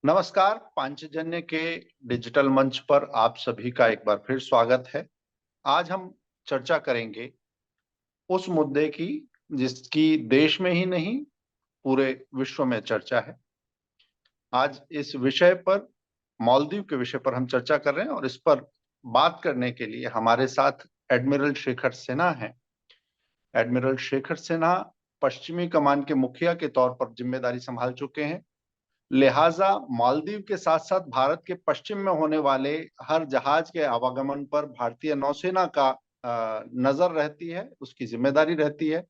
नमस्कार। पांचजन्य के डिजिटल मंच पर आप सभी का एक बार फिर स्वागत है। आज हम चर्चा करेंगे उस मुद्दे की जिसकी देश में ही नहीं पूरे विश्व में चर्चा है। आज इस विषय पर, मालदीव के विषय पर हम चर्चा कर रहे हैं और इस पर बात करने के लिए हमारे साथ एडमिरल शेखर सिन्हा हैं। एडमिरल शेखर सिन्हा पश्चिमी कमान के मुखिया के तौर पर जिम्मेदारी संभाल चुके हैं। लिहाजा मालदीव के साथ साथ भारत के पश्चिम में होने वाले हर जहाज के आवागमन पर भारतीय नौसेना का नजर रहती है, उसकी जिम्मेदारी रहती है।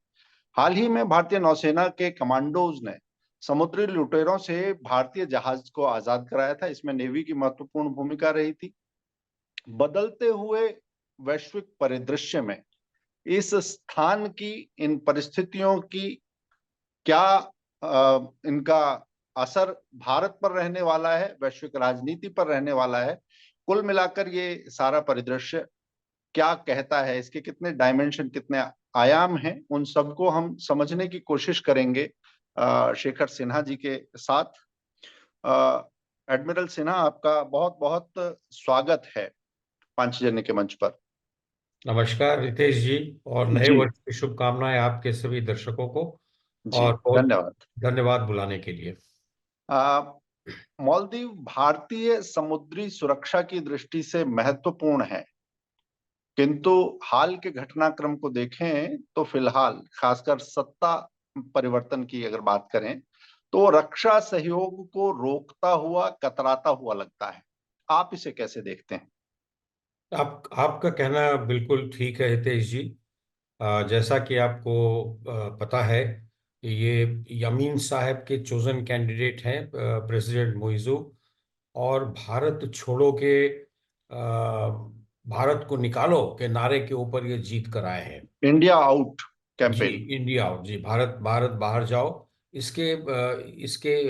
हाल ही में भारतीय नौसेना के कमांडोज ने समुद्री लुटेरों से भारतीय जहाज को आजाद कराया था। इसमें नेवी की महत्वपूर्ण भूमिका रही थी। बदलते हुए वैश्विक परिदृश्य में इस स्थान की, इन परिस्थितियों की क्या इनका असर भारत पर रहने वाला है, वैश्विक राजनीति पर रहने वाला है, कुल मिलाकर ये सारा परिदृश्य क्या कहता है, इसके कितने डायमेंशन, कितने आयाम हैं, उन सबको हम समझने की कोशिश करेंगे शेखर सिन्हा जी के साथ। एडमिरल सिन्हा, आपका बहुत बहुत स्वागत है पांचजन्य के मंच पर। नमस्कार रितेश जी। और नए जी। वर्ष की शुभकामनाएं आपके सभी दर्शकों को। जी, और बहुत धन्यवाद। धन्यवाद बुलाने के लिए। मालदीव भारतीय समुद्री सुरक्षा की दृष्टि से महत्वपूर्ण है, किंतु हाल के घटनाक्रम को देखें तो फिलहाल खासकर सत्ता परिवर्तन की अगर बात करें तो रक्षा सहयोग को रोकता हुआ, कतराता हुआ लगता है। आप इसे कैसे देखते हैं? आपका कहना बिल्कुल ठीक है हितेश जी। जैसा कि आपको पता है, ये यमीन साहब के चोजन कैंडिडेट हैं, प्रेसिडेंट मोइजू। और भारत छोड़ो के भारत को निकालो के नारे के ऊपर ये जीत कर आए हैं। इंडिया आउट जी, कैंपेन। India out. जी, भारत भारत बाहर जाओ। इसके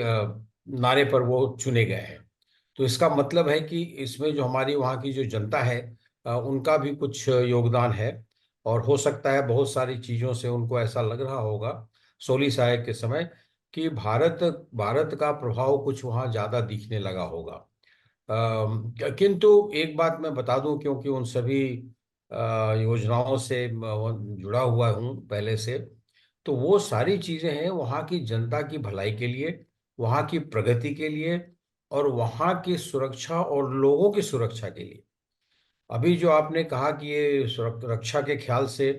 नारे पर वो चुने गए हैं। तो इसका मतलब है कि इसमें जो हमारी वहाँ की जो जनता है, उनका भी कुछ योगदान है। और हो सकता है बहुत सारी चीज़ों से उनको ऐसा लग रहा होगा सोली साहेब के समय कि भारत भारत का प्रभाव कुछ वहाँ ज़्यादा दिखने लगा होगा। किंतु एक बात मैं बता दूं, क्योंकि उन सभी योजनाओं से जुड़ा हुआ हूं पहले से। तो वो सारी चीजें हैं वहाँ की जनता की भलाई के लिए, वहाँ की प्रगति के लिए, और वहाँ की सुरक्षा और लोगों की सुरक्षा के लिए। अभी जो आपने कहा कि ये रक्षा के ख्याल से,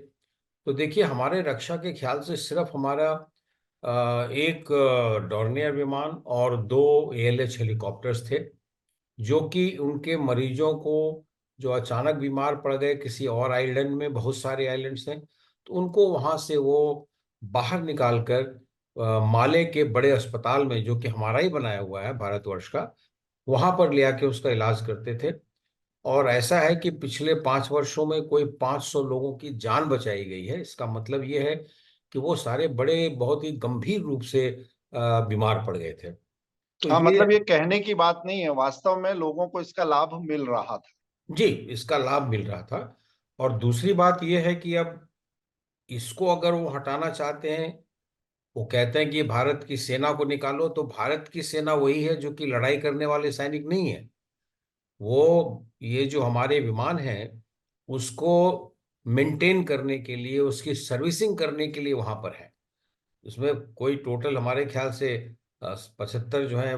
तो देखिए हमारे रक्षा के ख्याल से सिर्फ हमारा एक डॉर्नियर विमान और दो एएलएच हेलीकॉप्टर्स थे, जो कि उनके मरीजों को जो अचानक बीमार पड़ गए किसी और आइलैंड में, बहुत सारे आइलैंड्स हैं, तो उनको वहां से वो बाहर निकालकर माले के बड़े अस्पताल में, जो कि हमारा ही बनाया हुआ है भारतवर्ष का, वहां पर ले आके उसका इलाज करते थे। और ऐसा है कि पिछले 5 वर्षों में कोई 500 लोगों की जान बचाई गई है। इसका मतलब ये है कि वो सारे बड़े बहुत ही गंभीर रूप से बीमार पड़ गए थे। तो हाँ, ये, मतलब ये कहने की बात नहीं है, वास्तव में लोगों को इसका लाभ मिल रहा था। जी, इसका लाभ मिल रहा था। और दूसरी बात यह है कि अब इसको अगर वो हटाना चाहते हैं, वो कहते हैं कि भारत की सेना को निकालो, तो भारत की सेना वही है जो कि लड़ाई करने वाले सैनिक नहीं है। वो ये जो हमारे विमान हैं उसको मेंटेन करने के लिए, उसकी सर्विसिंग करने के लिए वहां पर है। उसमें कोई टोटल हमारे ख्याल से 75 जो है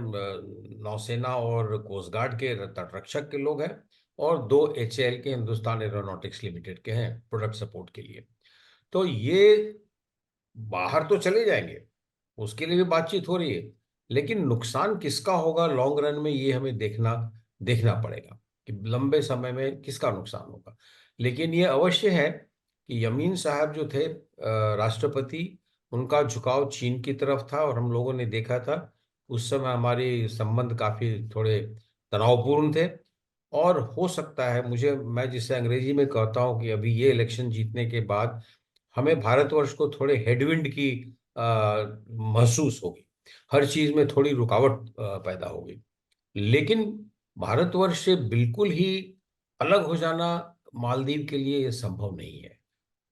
नौसेना और कोस्ट गार्ड के तटरक्षक के लोग हैं, और दो एचएएल के, हिंदुस्तान एरोनॉटिक्स लिमिटेड के हैं प्रोडक्ट सपोर्ट के लिए। तो ये बाहर तो चले जाएंगे, उसके लिए भी बातचीत हो रही है। लेकिन नुकसान किसका होगा लॉन्ग रन में, ये हमें देखना देखना पड़ेगा कि लंबे समय में किसका नुकसान होगा। लेकिन ये अवश्य है कि यमीन साहब जो थे राष्ट्रपति, उनका झुकाव चीन की तरफ था, और हम लोगों ने देखा था उस समय हमारे संबंध काफी थोड़े तनावपूर्ण थे। और हो सकता है, मैं जिसे अंग्रेजी में कहता हूं कि अभी ये इलेक्शन जीतने के बाद हमें भारतवर्ष को थोड़े हेडविंड की महसूस होगी। हर चीज में थोड़ी रुकावट पैदा होगी। लेकिन भारतवर्ष से बिल्कुल ही अलग हो जाना मालदीव के लिए ये संभव नहीं है।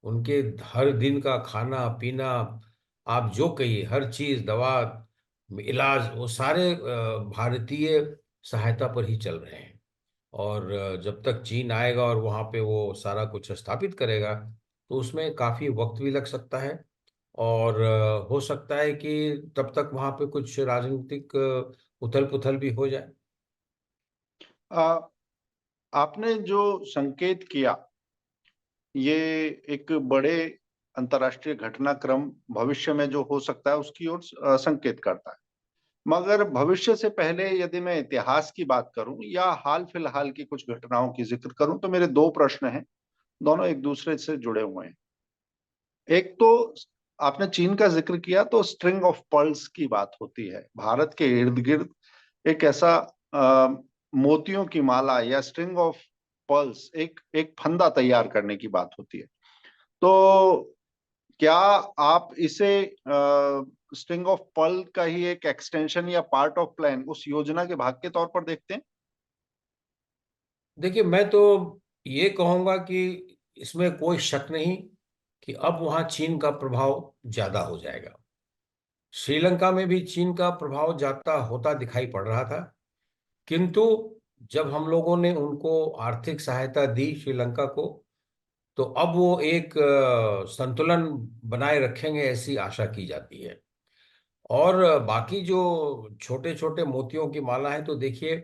उनके हर दिन का खाना पीना, आप जो कहिए, हर चीज, दवा, इलाज, वो सारे भारतीय सहायता पर ही चल रहे हैं। और जब तक चीन आएगा और वहाँ पे वो सारा कुछ स्थापित करेगा, तो उसमें काफी वक्त भी लग सकता है। और हो सकता है कि तब तक वहाँ पे कुछ राजनीतिक उथल पुथल भी हो जाए। आ, आपने जो संकेत किया, ये एक बड़े अंतर्राष्ट्रीय घटनाक्रम भविष्य में जो हो सकता है उसकी ओर संकेत करता है। मगर भविष्य से पहले यदि मैं इतिहास की बात करूं या हाल फिलहाल की कुछ घटनाओं की जिक्र करूं, तो मेरे दो प्रश्न हैं, दोनों एक दूसरे से जुड़े हुए हैं। एक तो, आपने चीन का जिक्र किया तो स्ट्रिंग ऑफ पर्ल्स की बात होती है। भारत के इर्द गिर्द एक ऐसा मोतियों की माला या स्ट्रिंग ऑफ पर्ल्स, एक एक फंदा तैयार करने की बात होती है। तो क्या आप इसे स्ट्रिंग ऑफ पर्ल का ही एक एक्सटेंशन या पार्ट ऑफ प्लान, उस योजना के भाग के तौर पर देखते हैं? देखिए, मैं तो ये कहूंगा कि इसमें कोई शक नहीं कि अब वहाँ चीन का प्रभाव ज्यादा हो जाएगा। श्रीलंका में भी चीन का प्रभाव ज्यादा होता दिखाई पड़ रहा था, किंतु जब हम लोगों ने उनको आर्थिक सहायता दी श्रीलंका को, तो अब वो एक संतुलन बनाए रखेंगे ऐसी आशा की जाती है। और बाकी जो छोटे छोटे मोतियों की माला है, तो देखिए,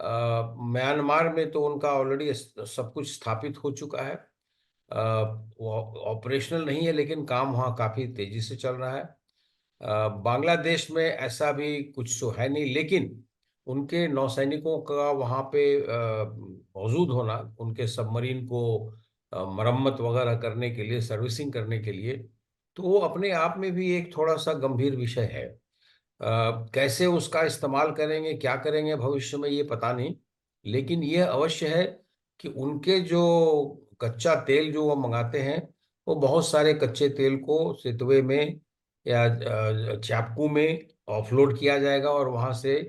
म्यांमार में तो उनका ऑलरेडी सब कुछ स्थापित हो चुका है। वो ऑपरेशनल नहीं है, लेकिन काम वहाँ काफी तेजी से चल रहा है। बांग्लादेश में ऐसा भी कुछ तो है नहीं, लेकिन उनके नौसैनिकों का वहाँ पे मौजूद होना, उनके सबमरीन को मरम्मत वगैरह करने के लिए, सर्विसिंग करने के लिए, तो वो अपने आप में भी एक थोड़ा सा गंभीर विषय है। कैसे उसका इस्तेमाल करेंगे, क्या करेंगे भविष्य में, ये पता नहीं। लेकिन ये अवश्य है कि उनके जो कच्चा तेल जो वो मंगाते हैं, वो बहुत सारे कच्चे तेल को सितवे में या चापकू में ऑफलोड किया जाएगा और वहां से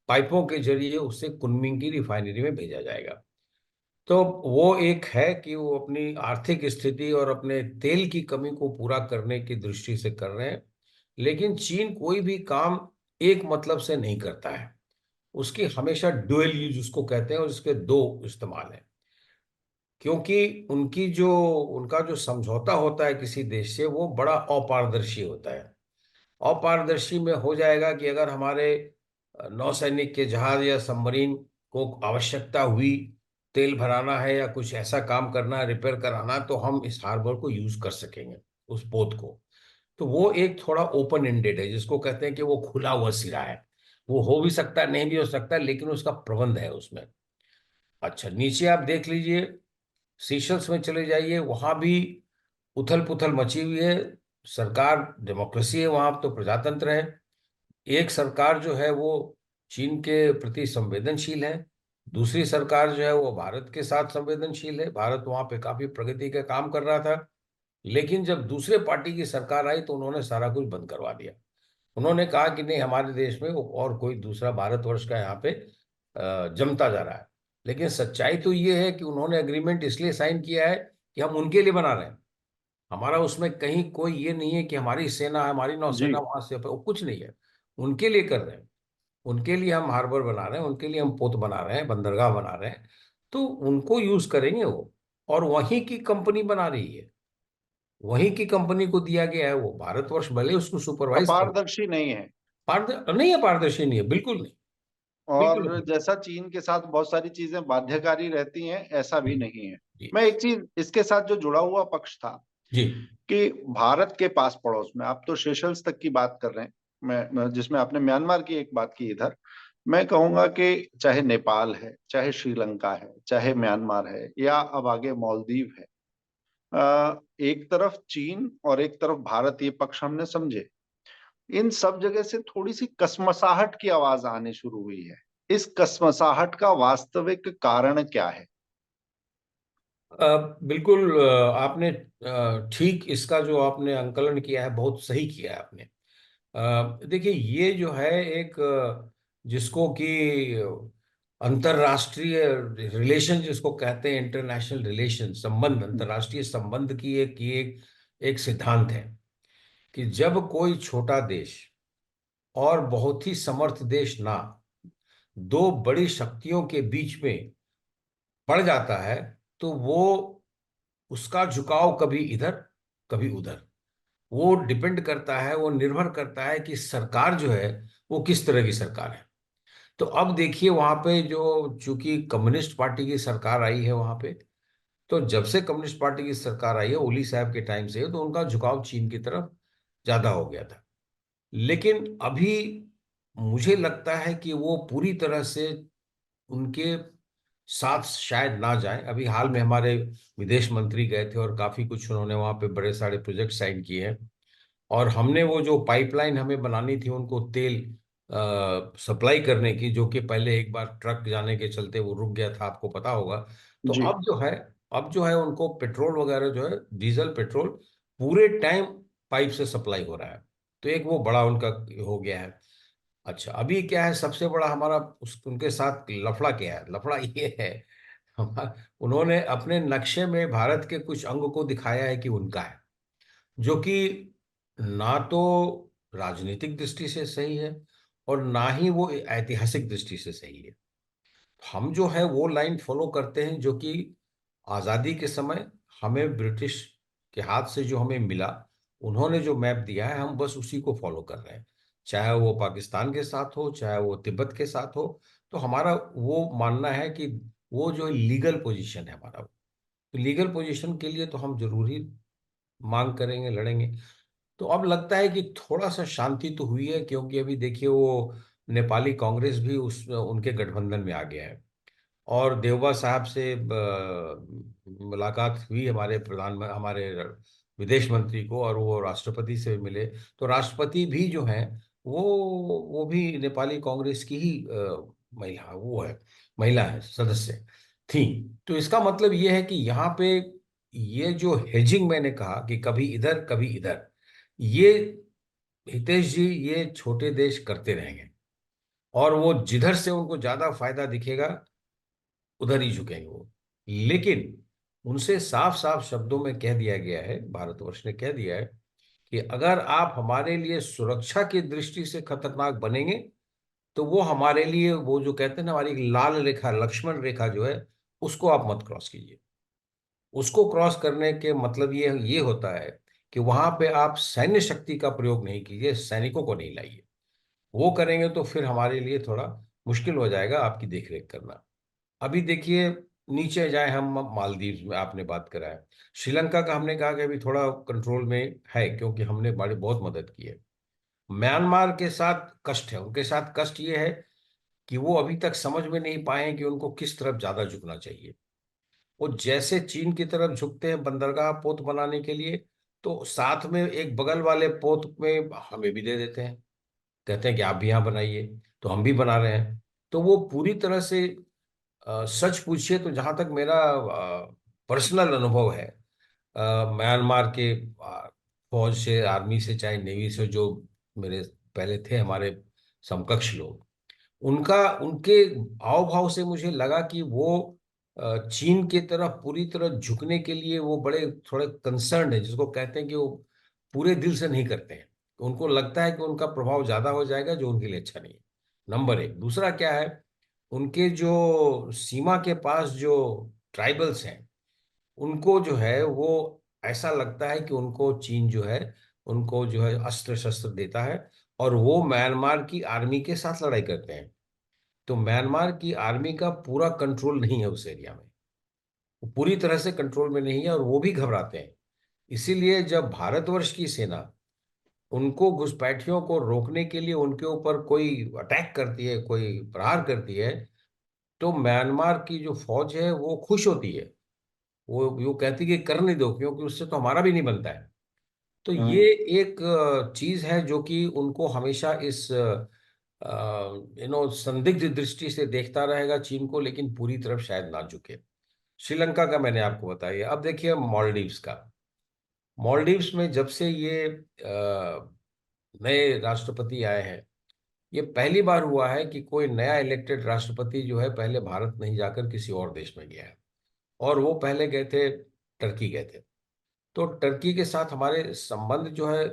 पाइपों के जरिए उसे कुनमिंग की रिफाइनरी में भेजा जाएगा। तो वो एक है कि वो अपनी आर्थिक स्थिति और अपने तेल की कमी को पूरा करने की दृष्टि से कर रहे हैं। लेकिन चीन कोई भी काम एक मतलब से नहीं करता है। उसकी हमेशा डुअल यूज उसको कहते हैं, और इसके दो इस्तेमाल हैं। क्योंकि उनका जो समझौता होता है किसी देश से, वो बड़ा अपारदर्शी होता है। अपारदर्शी में हो जाएगा कि अगर हमारे नौसैनिक के जहाज या सबमरीन को आवश्यकता हुई, तेल भराना है या कुछ ऐसा काम करना है, रिपेयर कराना है, तो हम इस हार्बर को यूज कर सकेंगे, उस पोत को। तो वो एक थोड़ा ओपन एंडेड है, जिसको कहते हैं कि वो खुला हुआ सिरा है। वो हो भी सकता है, नहीं भी हो सकता, लेकिन उसका प्रबंध है उसमें। अच्छा, नीचे आप देख लीजिए, सीशल्स में चले जाइए, वहां भी उथल पुथल मची हुई है। सरकार, डेमोक्रेसी है वहां, तो प्रजातंत्र है। एक सरकार जो है वो चीन के प्रति संवेदनशील है, दूसरी सरकार जो है वो भारत के साथ संवेदनशील है। भारत वहां पे काफी प्रगति का काम कर रहा था, लेकिन जब दूसरे पार्टी की सरकार आई तो उन्होंने सारा कुछ बंद करवा दिया। उन्होंने कहा कि नहीं, हमारे देश में और कोई दूसरा भारतवर्ष का यहाँ पे जमता जा रहा है। लेकिन सच्चाई तो ये है कि उन्होंने एग्रीमेंट इसलिए साइन किया है कि हम उनके लिए बना रहे हैं। हमारा उसमें कहीं कोई ये नहीं है कि हमारी सेना, हमारी जी। नौसेना वहां से, वो कुछ नहीं है। उनके लिए कर रहे हैं। उनके लिए हम हार्बर बना रहे हैं, उनके लिए हम पोत बना रहे हैं, बंदरगाह बना रहे हैं। तो उनको यूज करेंगे वो। और वहीं की कंपनी बना रही है, वहीं की कंपनी को दिया गया है वो। भारतवर्ष भले उसको सुपरवाइज कर, अपारदर्शी नहीं है। नहीं है, पारदर्शी नहीं है, बिल्कुल नहीं। बिल्कुल और नहीं। जैसा चीन के साथ बहुत सारी चीजें बाध्यकारी रहती हैं, ऐसा भी जी नहीं है। जी मैं एक चीज इसके साथ जो जुड़ा हुआ पक्ष था, जी कि भारत के पास पड़ोस में, आप तो सेशल्स तक की बात कर रहे हैं, जिसमें आपने म्यांमार की एक बात की, इधर मैं कहूंगा कि चाहे नेपाल है, चाहे श्रीलंका है, चाहे म्यांमार है, या अब आगे मालदीव है, एक तरफ चीन और एक तरफ भारत, ये पक्ष हमने समझे। इन सब जगह से थोड़ी सी कसमसाहट की आवाज आने शुरू हुई है। इस कसमसाहट का वास्तविक कारण क्या है? बिल्कुल, आपने ठीक इसका जो आपने आंकलन किया है, बहुत सही किया है आपने। देखिए, ये जो है एक जिसको कि अंतर्राष्ट्रीय रिलेशन जिसको कहते हैं, इंटरनेशनल रिलेशन, संबंध, अंतर्राष्ट्रीय संबंध की एक सिद्धांत है कि जब कोई छोटा देश और बहुत ही समर्थ देश ना, दो बड़ी शक्तियों के बीच में पड़ जाता है, तो वो उसका झुकाव कभी इधर कभी उधर, वो डिपेंड करता है, वो निर्भर करता है कि सरकार जो है वो किस तरह की सरकार है। तो अब देखिए वहां पे जो, चूंकि कम्युनिस्ट पार्टी की सरकार आई है वहां पे, तो जब से कम्युनिस्ट पार्टी की सरकार आई है ओली साहब के टाइम से, तो उनका झुकाव चीन की तरफ ज्यादा हो गया था। लेकिन अभी मुझे लगता है कि वो पूरी तरह से उनके साथ शायद ना जाए। अभी हाल में हमारे विदेश मंत्री गए थे और काफी कुछ उन्होंने वहां पे बड़े सारे प्रोजेक्ट साइन किए हैं। और हमने वो जो पाइपलाइन हमें बनानी थी उनको तेल सप्लाई करने की, जो कि पहले एक बार ट्रक जाने के चलते वो रुक गया था, आपको पता होगा। तो जी। अब जो है उनको पेट्रोल वगैरह जो है, डीजल पेट्रोल पूरे टाइम पाइप से सप्लाई हो रहा है। तो एक वो बड़ा उनका हो गया है। अच्छा, अभी क्या है सबसे बड़ा हमारा उनके साथ लफड़ा, क्या है लफड़ा ये है, उन्होंने अपने नक्शे में भारत के कुछ अंग को दिखाया है कि उनका है, जो कि ना तो राजनीतिक दृष्टि से सही है और ना ही वो ऐतिहासिक दृष्टि से सही है। हम जो है वो लाइन फॉलो करते हैं जो कि आज़ादी के समय हमें ब्रिटिश के हाथ से जो हमें मिला, उन्होंने जो मैप दिया है हम बस उसी को फॉलो कर रहे हैं। चाहे वो पाकिस्तान के साथ हो, चाहे वो तिब्बत के साथ हो, तो हमारा वो मानना है कि वो जो लीगल पोजीशन है हमारा, तो लीगल पोजीशन के लिए तो हम जरूर ही मांग करेंगे, लड़ेंगे। तो अब लगता है कि थोड़ा सा शांति तो हुई है, क्योंकि अभी देखिए वो नेपाली कांग्रेस भी उस उनके गठबंधन में आ गया है। और देवबा साहब से मुलाकात हुई हमारे विदेश मंत्री को, और वो राष्ट्रपति से मिले। तो राष्ट्रपति भी जो हैं वो वो भी नेपाली कांग्रेस की ही महिला है, सदस्य थी। तो इसका मतलब ये है कि यहाँ पे ये जो हेजिंग मैंने कहा कि कभी इधर कभी इधर, ये हितेश जी ये छोटे देश करते रहेंगे, और वो जिधर से उनको ज्यादा फायदा दिखेगा उधर ही झुकेंगे वो। लेकिन उनसे साफ साफ शब्दों में कह दिया गया है, भारतवर्ष ने कह दिया है कि अगर आप हमारे लिए सुरक्षा की दृष्टि से खतरनाक बनेंगे, तो वो हमारे लिए, वो जो कहते हैं ना हमारी एक लाल रेखा, लक्ष्मण रेखा जो है, उसको आप मत क्रॉस कीजिए। उसको क्रॉस करने के मतलब ये होता है कि वहां पे आप सैन्य शक्ति का प्रयोग नहीं कीजिए, सैनिकों को नहीं लाइए। वो करेंगे तो फिर हमारे लिए थोड़ा मुश्किल हो जाएगा आपकी देखरेख करना। अभी देखिए, नीचे जाए हम, मालदीव में आपने बात करा है, श्रीलंका का हमने कहा कि अभी थोड़ा कंट्रोल में है, क्योंकि हमने बड़ी बहुत मदद की है। म्यांमार के साथ कष्ट है, उनके साथ कष्ट ये है कि वो अभी तक समझ में नहीं पाए हैं कि उनको किस तरफ ज्यादा झुकना चाहिए। वो जैसे चीन की तरफ झुकते हैं बंदरगाह पोत बनाने के लिए, तो साथ में एक बगल वाले पोत में हमें भी दे देते हैं, कहते हैं कि आप भी यहाँ बनाइए, तो हम भी बना रहे हैं। तो वो पूरी तरह से सच पूछिए तो जहां तक मेरा पर्सनल अनुभव है, म्यांमार के फौज से, आर्मी से, चाहे नेवी से, जो मेरे पहले थे हमारे समकक्ष लोग, उनका उनके हाव भाव से मुझे लगा कि वो चीन की तरफ पूरी तरह झुकने के लिए वो बड़े थोड़े कंसर्न है, जिसको कहते हैं कि वो पूरे दिल से नहीं करते हैं। उनको लगता है कि उनका प्रभाव ज्यादा हो जाएगा, जो उनके लिए अच्छा नहीं है। नंबर एक। दूसरा क्या है, उनके जो सीमा के पास जो ट्राइबल्स हैं, उनको जो है वो ऐसा लगता है कि उनको चीन जो है, उनको जो है अस्त्र शस्त्र देता है, और वो म्यांमार की आर्मी के साथ लड़ाई करते हैं। तो म्यांमार की आर्मी का पूरा कंट्रोल नहीं है उस एरिया में, वो पूरी तरह से कंट्रोल में नहीं है, और वो भी घबराते हैं। इसीलिए जब भारतवर्ष की सेना उनको, घुसपैठियों को रोकने के लिए उनके ऊपर कोई अटैक करती है, कोई प्रहार करती है, तो म्यांमार की जो फौज है वो खुश होती है। वो कहती है कि करने दो, क्योंकि उससे तो हमारा भी नहीं बनता है। तो ये हम्म। एक चीज है जो कि उनको हमेशा इस संदिग्ध दृष्टि से देखता रहेगा चीन को, लेकिन पूरी तरफ शायद ना झुके। श्रीलंका का मैंने आपको बताया। अब देखिए मॉलडीव्स का। मॉलडीव्स में जब से ये नए राष्ट्रपति आए हैं, ये पहली बार हुआ है कि कोई नया इलेक्टेड राष्ट्रपति जो है पहले भारत नहीं जाकर किसी और देश में गया है। और वो पहले गए थे, टर्की गए थे। तो टर्की के साथ हमारे संबंध जो है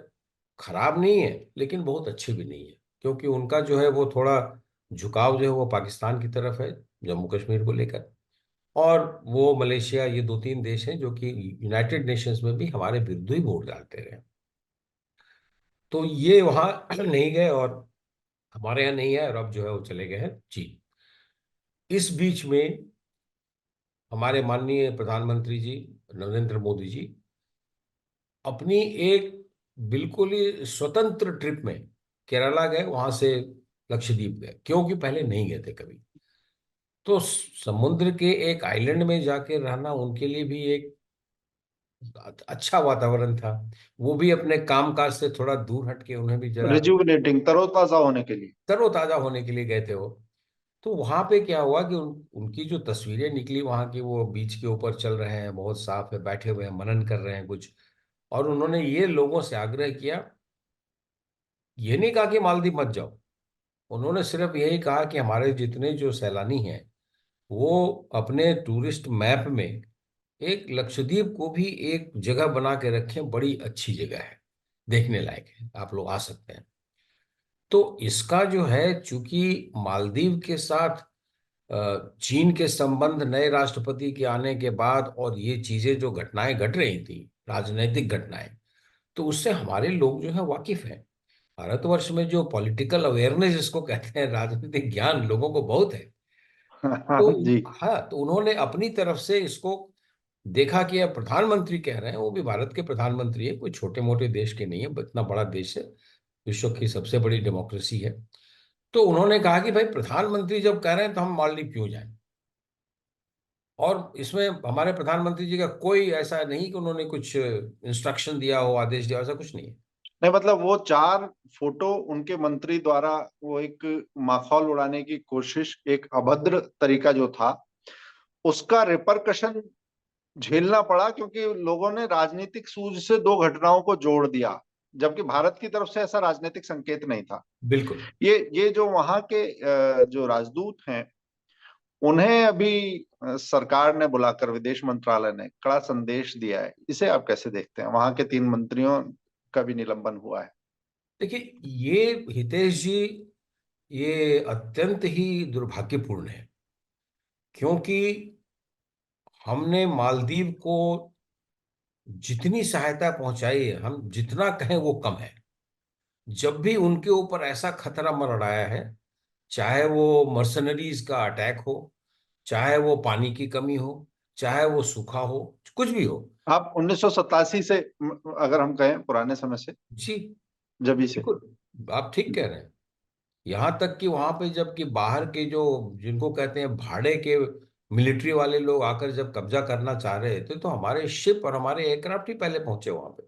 खराब नहीं है, लेकिन बहुत अच्छे भी नहीं है। क्योंकि उनका जो है वो थोड़ा झुकाव जो है वो पाकिस्तान की तरफ है, जम्मू कश्मीर को लेकर। और वो मलेशिया, ये दो तीन देश हैं जो कि यूनाइटेड नेशंस में भी हमारे विरुद्ध ही वोट डालते रहे। तो ये वहां नहीं गए, और हमारे यहाँ नहीं है, और अब जो है वो चले गए हैं चीन। इस बीच में हमारे माननीय प्रधानमंत्री जी नरेंद्र मोदी जी अपनी एक बिल्कुल ही स्वतंत्र ट्रिप में केरला गए, वहां से लक्षद्वीप गए, क्योंकि पहले नहीं गए थे कभी। तो समुद्र के एक आइलैंड में जाके रहना उनके लिए भी एक अच्छा वातावरण था। वो भी अपने कामकाज से थोड़ा दूर हटके उन्हें भी जरा रिजुविनेटिंग, तरोताजा होने के लिए। तरोताजा होने के लिए गए थे वो। तो वहां पे क्या हुआ कि उनकी जो तस्वीरें निकली वहां की, वो बीच के ऊपर चल रहे हैं, बहुत साफ है, बैठे हुए हैं, मनन कर रहे हैं कुछ। और उन्होंने ये लोगों से आग्रह किया, ये नहीं कहा कि मालदीव मत जाओ। उन्होंने सिर्फ यही कहा कि हमारे जितने जो सैलानी हैं वो अपने टूरिस्ट मैप में एक लक्षद्वीप को भी एक जगह बना के रखें, बड़ी अच्छी जगह है, देखने लायक है, आप लोग आ सकते हैं। तो इसका जो है, चूंकि मालदीव के साथ चीन के संबंध नए राष्ट्रपति के आने के बाद, और ये चीजें जो घटनाएं घट रही थी, राजनैतिक घटनाएं, तो उससे हमारे लोग जो है वाकिफ हैं। भारतवर्ष में जो पॉलिटिकल अवेयरनेस जिसको कहते हैं, राजनीतिक ज्ञान लोगों को बहुत है। तो जी। हाँ, तो उन्होंने अपनी तरफ से इसको देखा कि अब प्रधानमंत्री कह रहे हैं, वो भी भारत के प्रधानमंत्री है, कोई छोटे मोटे देश के नहीं है, इतना बड़ा देश है, विश्व की सबसे बड़ी डेमोक्रेसी है। तो उन्होंने कहा कि भाई प्रधानमंत्री जब कह रहे हैं तो हम मालदीव क्यों जाएं। और इसमें हमारे प्रधानमंत्री जी का कोई ऐसा नहीं कि उन्होंने कुछ इंस्ट्रक्शन दिया हो, आदेश दिया हो, ऐसा कुछ नहीं है। नहीं, मतलब वो 4 फोटो उनके मंत्री द्वारा, वो एक माखौल उड़ाने की कोशिश, एक अभद्र तरीका जो था, उसका रिपरकशन झेलना पड़ा, क्योंकि लोगों ने राजनीतिक सूझ से 2 घटनाओं को जोड़ दिया, जबकि भारत की तरफ से ऐसा राजनीतिक संकेत नहीं था। बिल्कुल। ये जो वहां के जो राजदूत हैं, उन्हें अभी सरकार ने बुलाकर, विदेश मंत्रालय ने कड़ा संदेश दिया है। इसे आप कैसे देखते हैं? वहां के 3 मंत्रियों का भी निलंबन हुआ है। देखिए, ये हितेश जी, ये अत्यंत ही दुर्भाग्यपूर्ण है, क्योंकि हमने मालदीव को जितनी सहायता पहुंचाई है, हम जितना कहें वो कम है। जब भी उनके ऊपर ऐसा खतरा मंडराया है, चाहे वो मर्सनरीज का अटैक हो, चाहे वो पानी की कमी हो, चाहे वो सूखा हो, कुछ भी हो। आप 1987 से, अगर हम कहें पुराने समय से, जी, जब से। बिल्कुल आप ठीक कह रहे हैं। यहाँ तक कि वहां पे जब कि बाहर के जो, जिनको कहते हैं भाड़े के मिलिट्री वाले लोग आकर जब कब्जा करना चाह रहे थे, तो हमारे शिप और हमारे एयरक्राफ्ट ही पहले पहुंचे वहां पे,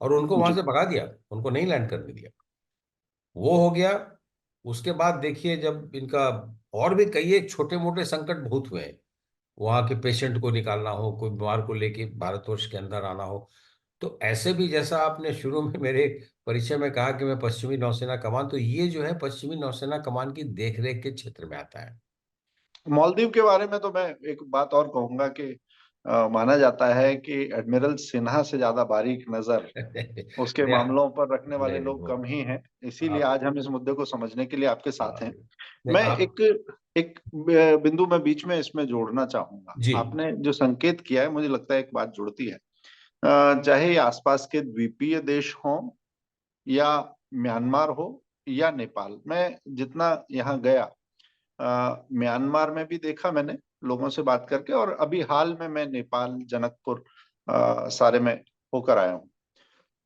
और उनको वहां जी। से भगा दिया, उनको नहीं लैंड करने दिया। वो हो गया। उसके बाद देखिए, जब इनका और भी कई एक छोटे मोटे संकट बहुत हुए हैं, वहां के पेशेंट को निकालना हो, कोई बीमार को लेके भारतवर्ष के अंदर आना हो, तो ऐसे भी, जैसा आपने शुरू में मेरे परिचय में कहा कि मैं पश्चिमी नौसेना कमान, तो ये जो है पश्चिमी नौसेना कमान की देखरेख के क्षेत्र में आता है। मालदीव के बारे में तो मैं एक बात और कहूंगा कि माना जाता है कि एडमिरल सिन्हा से ज्यादा बारीक नजर उसके नहीं, मामलों पर रखने वाले नहीं, लोग वो कम ही हैं। इसीलिए आप आज हम इस मुद्दे को समझने के लिए आपके साथ हैं। नहीं मैं आप एक एक बिंदु में बीच में इसमें जोड़ना चाहूंगा। जी। आपने जो संकेत किया है, मुझे लगता है एक बात जुड़ती है। चाहे ये आसपास के द्वीपीय देश हों, या म्यांमार हो, या नेपाल। मैं जितना यहाँ गया, म्यांमार में भी देखा मैंने लोगों से बात करके, और अभी हाल में मैं नेपाल, जनकपुर सारे में होकर आया हूँ।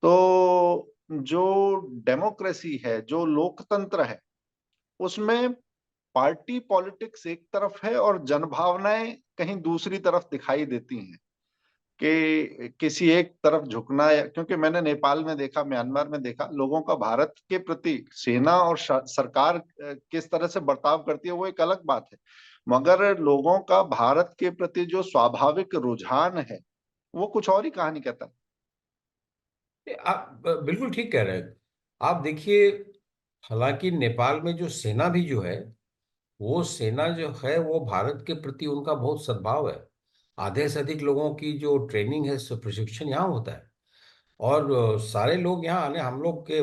तो जो डेमोक्रेसी है, जो लोकतंत्र है, उसमें पार्टी पॉलिटिक्स एक तरफ है और जनभावनाएं कहीं दूसरी तरफ दिखाई देती हैं, कि किसी एक तरफ झुकना। या क्योंकि मैंने नेपाल में देखा, म्यांमार में देखा, लोगों का भारत के प्रति सेना और सरकार किस तरह से बर्ताव करती है, वो एक अलग बात है। मगर लोगों का भारत के प्रति जो स्वाभाविक रुझान है, वो कुछ और ही कहानी कहता है। आप बिल्कुल ठीक कह रहे हैं। आप देखिए, हालांकि नेपाल में जो सेना भी जो है, वो सेना जो है वो भारत के प्रति उनका बहुत सद्भाव है। आधे से अधिक लोगों की जो ट्रेनिंग है, प्रशिक्षण यहाँ होता है। और सारे लोग यहाँ आने, हम लोग के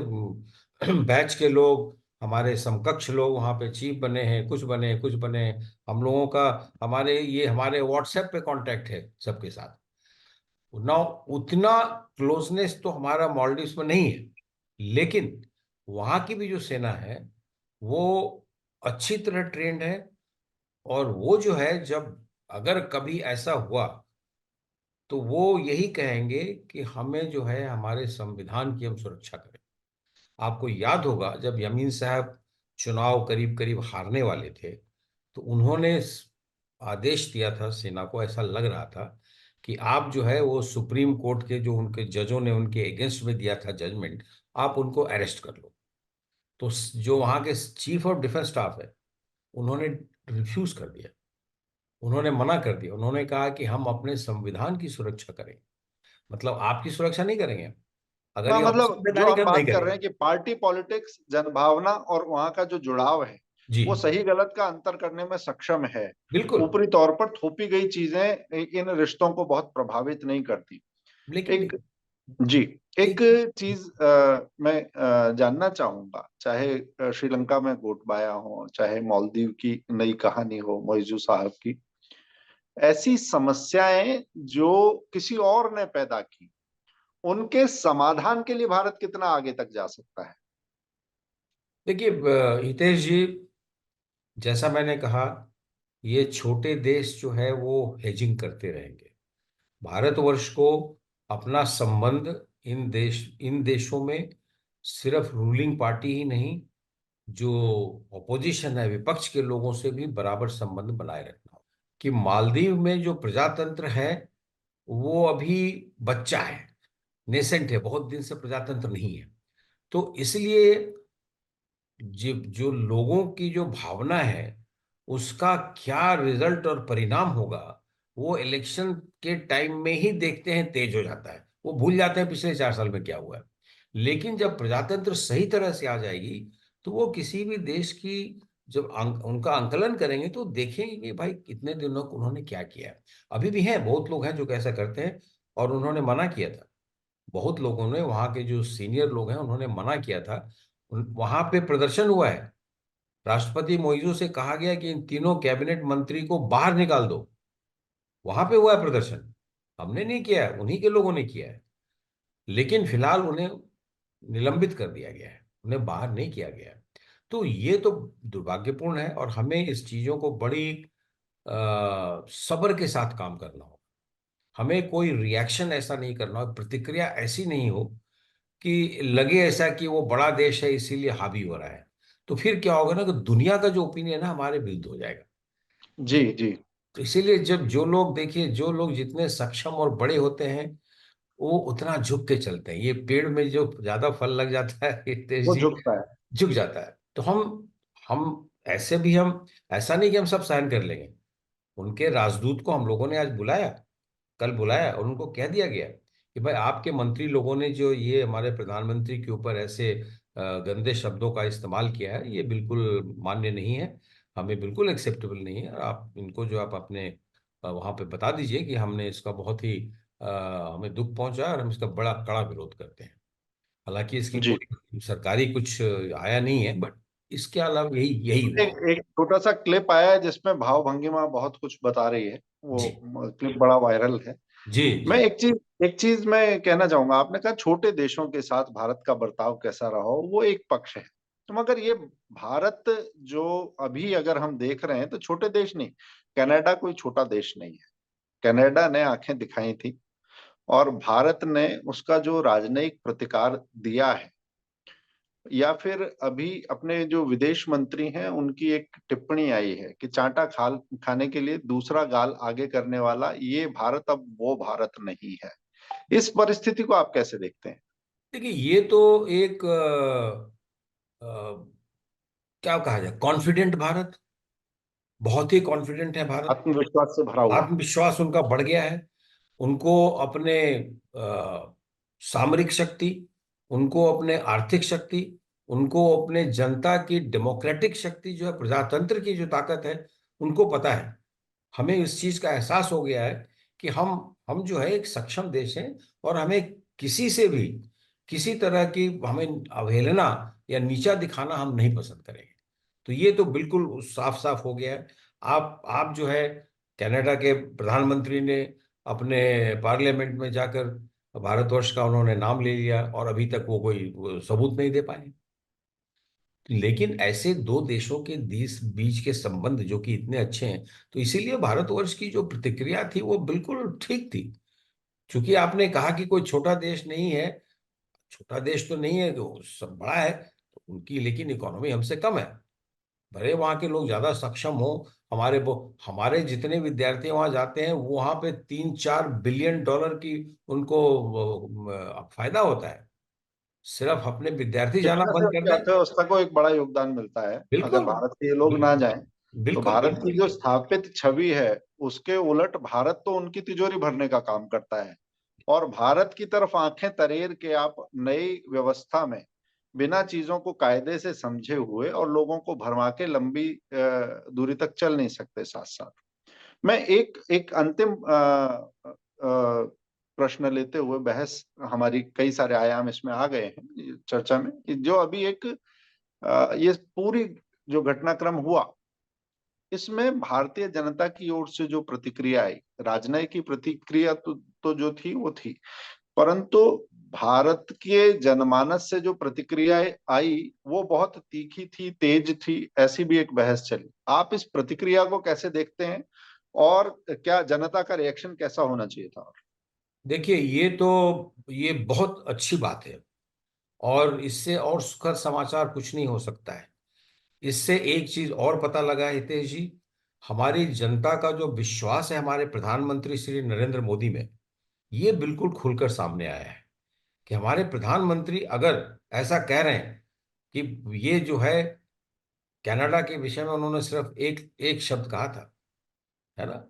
बैच के लोग, हमारे समकक्ष लोग वहाँ पे चीफ बने हैं, कुछ बने हैं, कुछ बने हैं। हम लोगों का, हमारे व्हाट्सएप पे कांटेक्ट है सबके साथ ना। उतना क्लोजनेस तो हमारा मालदीव्स में नहीं है, लेकिन वहाँ की भी जो सेना है वो अच्छी तरह ट्रेंड है। और वो जो है, जब अगर कभी ऐसा हुआ तो वो यही कहेंगे कि हमें जो है हमारे संविधान की हम सुरक्षा करें। आपको याद होगा जब यमीन साहब चुनाव करीब करीब हारने वाले थे, तो उन्होंने आदेश दिया था सेना को, ऐसा लग रहा था कि आप जो है वो सुप्रीम कोर्ट के जो उनके जजों ने उनके अगेंस्ट में दिया था जजमेंट, आप उनको अरेस्ट कर लो। तो जो वहाँ के चीफ ऑफ डिफेंस स्टाफ है, उन्होंने रिफ्यूज कर दिया। उन्होंने मना कर दिया। उन्होंने कहा कि हम अपने संविधान की सुरक्षा करेंगे। मतलब आपकी सुरक्षा नहीं करेंगे, अगर हाँ, ये ऑफिसर मतलब जो जिम्मेदारी हम कर नहीं बात कर रहे करेंगे। हैं कि पार्टी पॉलिटिक्स, जनभावना और वहां का जो जुड़ाव है जी, वो सही गलत का अंतर करने में सक्षम है। बिल्कुल। ऊपरी तौर पर थोपी गई चीजें इन रिश्तों को बहुत प्रभावित नहीं करती। लेकिन एक जी, एक एक चीज मैं जानना चाहूंगा, चाहे श्रीलंका में गोटबाया हो, चाहे मालदीव की नई कहानी हो मौजू साहब की, ऐसी समस्याएं जो किसी और ने पैदा की, उनके समाधान के लिए भारत कितना आगे तक जा सकता है? देखिए हितेश जी, जैसा मैंने कहा, ये छोटे देश जो है वो हेजिंग करते रहेंगे। भारतवर्ष को अपना संबंध इन देशों में सिर्फ रूलिंग पार्टी ही नहीं, जो ऑपोजिशन है, विपक्ष के लोगों से भी बराबर संबंध बनाए रखना हो। कि मालदीव में जो प्रजातंत्र है वो अभी बच्चा है, नेसेंट है, बहुत दिन से प्रजातंत्र नहीं है। तो इसलिए जो लोगों की जो भावना है, उसका क्या रिजल्ट और परिणाम होगा, वो इलेक्शन के टाइम में ही देखते हैं, तेज हो जाता है। वो भूल जाते हैं पिछले 4 साल में क्या हुआ है। लेकिन जब प्रजातंत्र सही तरह से आ जाएगी, तो वो किसी भी देश की जब उनका आंकलन करेंगे तो देखेंगे कि भाई कितने दिनों को उन्होंने क्या किया है। अभी भी हैं, बहुत लोग हैं जो कैसा करते हैं, और उन्होंने मना किया था। बहुत लोगों ने, वहां के जो सीनियर लोग हैं, उन्होंने मना किया था। वहां पे प्रदर्शन हुआ है। राष्ट्रपति मोइजू से कहा गया कि इन तीनों कैबिनेट मंत्री को बाहर निकाल दो। वहां पे हुआ है प्रदर्शन। हमने नहीं किया है, उन्हीं के लोगों ने किया है। लेकिन फिलहाल उन्हें निलंबित कर दिया गया है, उन्हें बाहर नहीं किया गया है। तो ये तो दुर्भाग्यपूर्ण है, और हमें इस चीजों को बड़ी सब्र के साथ काम करना हो। हमें कोई रिएक्शन ऐसा नहीं करना हो, प्रतिक्रिया ऐसी नहीं हो कि लगे ऐसा कि वो बड़ा देश है इसीलिए हावी हो रहा है। तो फिर क्या होगा ना, कि दुनिया का जो ओपिनियन है हमारे विरुद्ध हो जाएगा। जी जी। तो इसीलिए जब जो लोग, देखिए, जो लोग जितने सक्षम और बड़े होते हैं, वो उतना झुक के चलते हैं। ये पेड़ में जो ज्यादा फल लग जाता है हितेश वो जी, झुकता है। झुक जाता है। तो हम ऐसे भी, हम ऐसा नहीं कि हम सब सहन कर लेंगे। उनके राजदूत को हम लोगों ने आज बुलाया, कल बुलाया, और उनको कह दिया गया कि भाई आपके मंत्री लोगों ने जो ये हमारे प्रधानमंत्री के ऊपर ऐसे गंदे शब्दों का इस्तेमाल किया है, ये बिल्कुल मान्य नहीं है, हमें बिल्कुल एक्सेप्टेबल नहीं है। और आप इनको जो आप अपने वहाँ पे बता दीजिए कि हमने इसका बहुत ही हमें दुख पहुंचा है, और हम इसका बड़ा कड़ा विरोध करते हैं। हालांकि इसकी जी। कोई सरकारी कुछ आया नहीं है, बट इसके अलावा यही यही हुआ एक होगा। एक छोटा सा क्लिप आया है जिसमें भाव भंगिमा बहुत कुछ बता रही है, जी, वो क्लिप बड़ा वायरल है। जी, जी, मैं एक चीज मैं कहना चाहूंगा। आपने कहा छोटे देशों के साथ भारत का बर्ताव कैसा रहा हो, वो एक पक्ष है। तो मगर ये भारत जो अभी अगर हम देख रहे हैं तो छोटे देश नहीं, कनाडा कोई छोटा देश नहीं है। कनाडा ने आंखें दिखाई थी और भारत ने उसका जो राजनयिक प्रतिकार दिया है, या फिर अभी अपने जो विदेश मंत्री हैं उनकी एक टिप्पणी आई है कि चांटा खाने के लिए दूसरा गाल आगे करने वाला ये भारत अब वो भारत नहीं है। इस परिस्थिति को आप कैसे देखते हैं? देखिए ये तो एक अ, क्या कहा जाए, कॉन्फिडेंट भारत, बहुत ही कॉन्फिडेंट है भारत। आत्मविश्वास से भरा हुआ। आत्मविश्वास उनका बढ़ गया है। उनको अपने सामरिक शक्ति, उनको अपने आर्थिक शक्ति, उनको अपने जनता की डेमोक्रेटिक शक्ति जो है, प्रजातंत्र की जो ताकत है, उनको पता है। हमें इस चीज का एहसास हो गया है कि हम जो है एक सक्षम देश हैं, और हमें किसी से भी किसी तरह की हमें अवहेलना या नीचा दिखाना हम नहीं पसंद करेंगे। तो ये तो बिल्कुल साफ साफ हो गया है। आप जो है, कनाडा के प्रधानमंत्री ने अपने पार्लियामेंट में जाकर भारतवर्ष का उन्होंने नाम ले लिया, और अभी तक वो सबूत नहीं दे पाए। लेकिन ऐसे दो देशों के बीच बीच के संबंध जो कि इतने अच्छे हैं, तो इसीलिए भारतवर्ष की जो प्रतिक्रिया थी वो बिल्कुल ठीक थी। क्योंकि आपने कहा कि कोई छोटा देश नहीं है, छोटा देश तो नहीं है, तो सब बड़ा है, तो उनकी लेकिन इकोनॉमी हमसे कम है। भले वहाँ के लोग ज्यादा सक्षम हो, हमारे जितने विद्यार्थी वहां जाते हैं, वो वहां पे 3-4 बिलियन डॉलर की उनको फायदा होता है। सिर्फ अपने विद्यार्थी जाना शिक्षा से बंद कर उनकी दें। अर्थव्यवस्था को एक बड़ा योगदान मिलता है। अगर बिल्कुल भारत के ये लोग ना बिल्कुल जाएं तो बिल्कुल भारत की बिल्कुल। जो स्थापित छवि है उसके उलट भारत तो उनकी तिजोरी भरने का काम करता है। और भारत की तरफ आंखें तरेर के आप नई व्यवस्था में बिना चीजों को कायदे से समझे हुए और लोगों को भरमा के लंबी दूरी तक चल नहीं सकते। साथ साथ मैं एक एक अंतिम प्रश्न लेते हुए, बहस हमारी कई सारे आयाम इसमें आ गए हैं चर्चा में, कि जो अभी एक ये पूरी जो घटनाक्रम हुआ, इसमें भारतीय जनता की ओर से जो प्रतिक्रिया आई, राजनयिक की प्रतिक्रिया तो जो थी वो थी, परंतु भारत के जनमानस से जो प्रतिक्रिया आई वो बहुत तीखी थी, तेज थी। ऐसी भी एक बहस चली। आप इस प्रतिक्रिया को कैसे देखते हैं, और क्या जनता का रिएक्शन कैसा होना चाहिए था? देखिए, ये बहुत अच्छी बात है, और इससे और सुखद समाचार कुछ नहीं हो सकता है। इससे एक चीज और पता लगा है हितेश जी, हमारी जनता का जो विश्वास है हमारे प्रधानमंत्री श्री नरेंद्र मोदी में, ये बिल्कुल खुलकर सामने आया है। कि हमारे प्रधानमंत्री अगर ऐसा कह रहे हैं कि ये जो है, कनाडा के विषय में उन्होंने सिर्फ एक एक शब्द कहा था, है ना।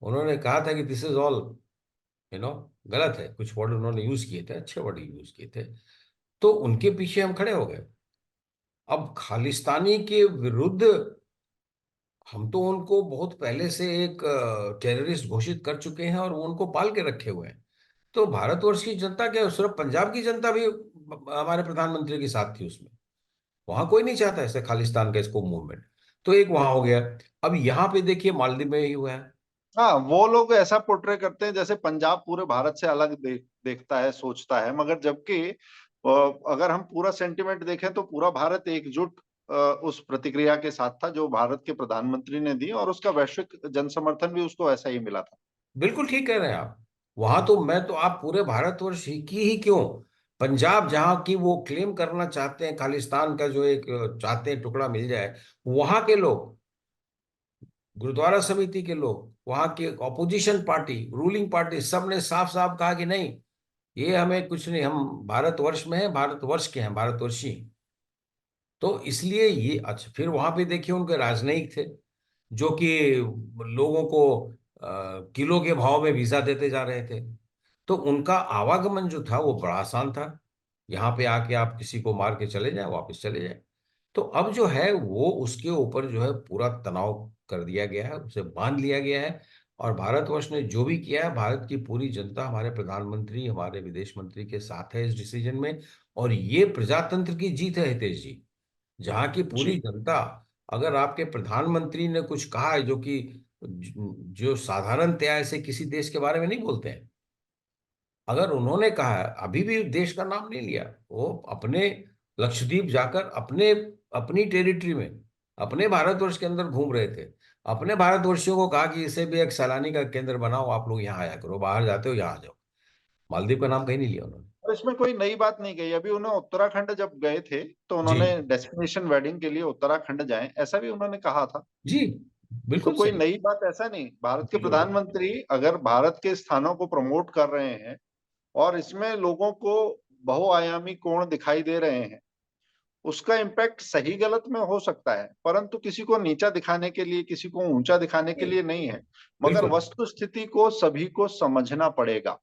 उन्होंने कहा था कि this is all, you know, गलत है। कुछ वर्ड उन्होंने यूज किए थे, अच्छे वर्ड यूज किए थे। तो उनके पीछे हम खड़े हो गए। अब खालिस्तानी के विरुद्ध हम तो उनको बहुत पहले से एक टेररिस्ट घोषित कर चुके हैं, और वो उनको पाल के रखे हुए हैं। तो भारतवर्ष की जनता क्या, सिर्फ पंजाब की जनता भी हमारे प्रधानमंत्री के साथ थी उसमें। वहां कोई नहीं चाहता ऐसे खालिस्तान का इसको मूवमेंट। तो एक वहां हो गया। अब यहाँ पे देखिए मालदीव में ही हुआ है। हाँ, वो लोग ऐसा पोर्ट्रे करते हैं जैसे पंजाब पूरे भारत से अलग देखता है, सोचता है, मगर जबकि अगर हम पूरा सेंटिमेंट देखें तो पूरा भारत एकजुट उस प्रतिक्रिया के साथ था जो भारत के प्रधानमंत्री ने दी, और उसका वैश्विक जन समर्थन भी उसको ऐसा ही मिला था। बिल्कुल ठीक कह रहे हैं आप। वहां तो मैं तो, आप पूरे भारतवर्ष ही क्यों, पंजाब जहां की वो क्लेम करना चाहते हैं, खालिस्तान का जो एक चाहते हैं टुकड़ा मिल जाए, वहां के लोग, गुरुद्वारा समिति के लोग, वहां की ऑपोजिशन पार्टी, रूलिंग पार्टी, सब ने साफ साफ कहा कि नहीं, ये हमें कुछ नहीं, हम भारतवर्ष में है, भारतवर्ष के हैं, भारतवर्षी। तो इसलिए ये अच्छा, फिर वहां पे देखिए उनके राजनयिक थे जो कि लोगों को किलो के भाव में वीजा देते जा रहे थे। तो उनका आवागमन जो था वो बड़ा आसान था। यहाँ पे आके आप किसी को मार के चले जाएं, वापस चले जाएं। तो अब जो है वो उसके ऊपर जो है पूरा तनाव कर दिया गया है, उसे बांध लिया गया है। और भारतवर्ष ने जो भी किया है, भारत की पूरी जनता हमारे प्रधानमंत्री, हमारे विदेश मंत्री के साथ है इस डिसीजन में। और ये प्रजातंत्र की जीत है हितेश जी। जहाँ की पूरी जी। जनता, अगर आपके प्रधानमंत्री ने कुछ कहा है जो कि जो साधारणतया ऐसे किसी देश के बारे में नहीं बोलते हैं, अगर उन्होंने कहा है, अभी भी देश का नाम नहीं लिया, वो अपने लक्षद्वीप जाकर अपने अपनी टेरिटरी में, अपने भारतवर्ष के अंदर घूम रहे थे, अपने भारतवर्षियों को कहा कि इसे भी एक सैलानी का केंद्र बनाओ, आप लोग यहाँ आया करो, बाहर जाते हो यहाँ आ जाओ। मालदीव का नाम कहीं नहीं लिया उन्होंने। और इसमें कोई नई बात नहीं कही। अभी उन्हें उत्तराखंड जब गए थे तो जी उन्होंने डेस्टिनेशन वेडिंग के लिए उत्तराखंड जाएं, ऐसा भी उन्होंने कहा था। जी, तो बिल्कुल कोई सही। नई बात ऐसा नहीं। भारत के बिल्कुल प्रधानमंत्री अगर भारत के स्थानों को प्रमोट कर रहे हैं और इसमें लोगों को बहुआयामी कोण दिखाई दे रहे हैं, उसका इम्पैक्ट सही गलत में हो सकता है, परंतु किसी को नीचा दिखाने के लिए, किसी को ऊंचा दिखाने के लिए नहीं है। मगर बिल्कुल। वस्तु स्थिति को सभी को समझना पड़ेगा।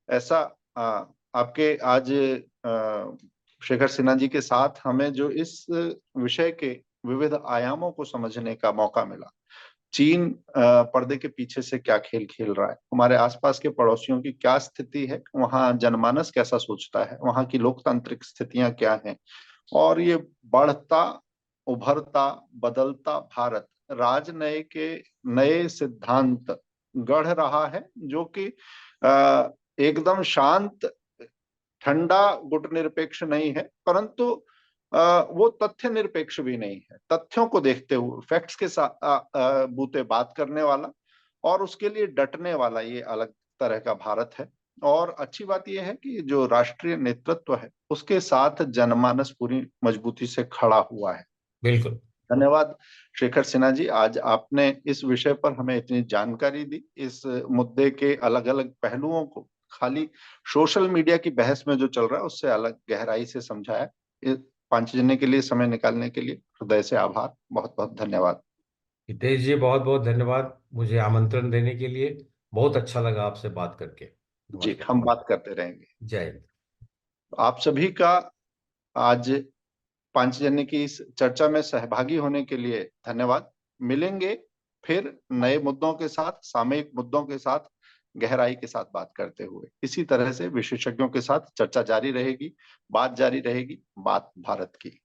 ऐसा आपके आज शेखर सिन्हा जी के साथ हमें जो इस विषय के विविध आयामों को समझने का मौका मिला। चीन पर्दे के पीछे से क्या खेल खेल रहा है, हमारे आसपास के पड़ोसियों की क्या स्थिति है, वहाँ जनमानस कैसा सोचता है, वहाँ की लोकतांत्रिक स्थितियां क्या हैं, और ये बढ़ता, उभरता, बदलता भारत राजनय के नए सिद्धांत गढ़ रहा है, जो कि एकदम शांत, ठंडा, गुटनिरपेक्ष नहीं है, परंतु वो तथ्य निरपेक्ष भी नहीं है। तथ्यों को देखते हुए, फैक्ट्स के साथ बूते बात करने वाला और उसके लिए डटने वाला, ये अलग तरह का भारत है। और अच्छी बात यह है कि जो राष्ट्रीय नेतृत्व है उसके साथ जनमानस पूरी मजबूती से खड़ा हुआ है। बिल्कुल। धन्यवाद शेखर सिन्हा जी, आज आपने इस विषय पर हमें इतनी जानकारी दी, इस मुद्दे के अलग अलग पहलुओं को खाली सोशल मीडिया की बहस में जो चल रहा है उससे अलग गहराई से समझाया। इस पांचजन्य के लिए समय निकालने के लिए हृदय से आभार, बहुत बहुत धन्यवाद। हितेश जी, बहुत बहुत धन्यवाद मुझे आमंत्रण देने के लिए। बहुत अच्छा लगा आपसे बात करके। जी, नमस्कार। हम बात करते रहेंगे। जय हिंद। आप सभी का आज पांचजन्य की इस चर्चा में सहभागी होने के लिए धन्यवाद। मिलेंगे फिर नए मुद्दों के साथ, सामयिक मुद्दों के साथ, गहराई के साथ बात करते हुए। इसी तरह से विशेषज्ञों के साथ चर्चा जारी रहेगी, बात जारी रहेगी, बात भारत की।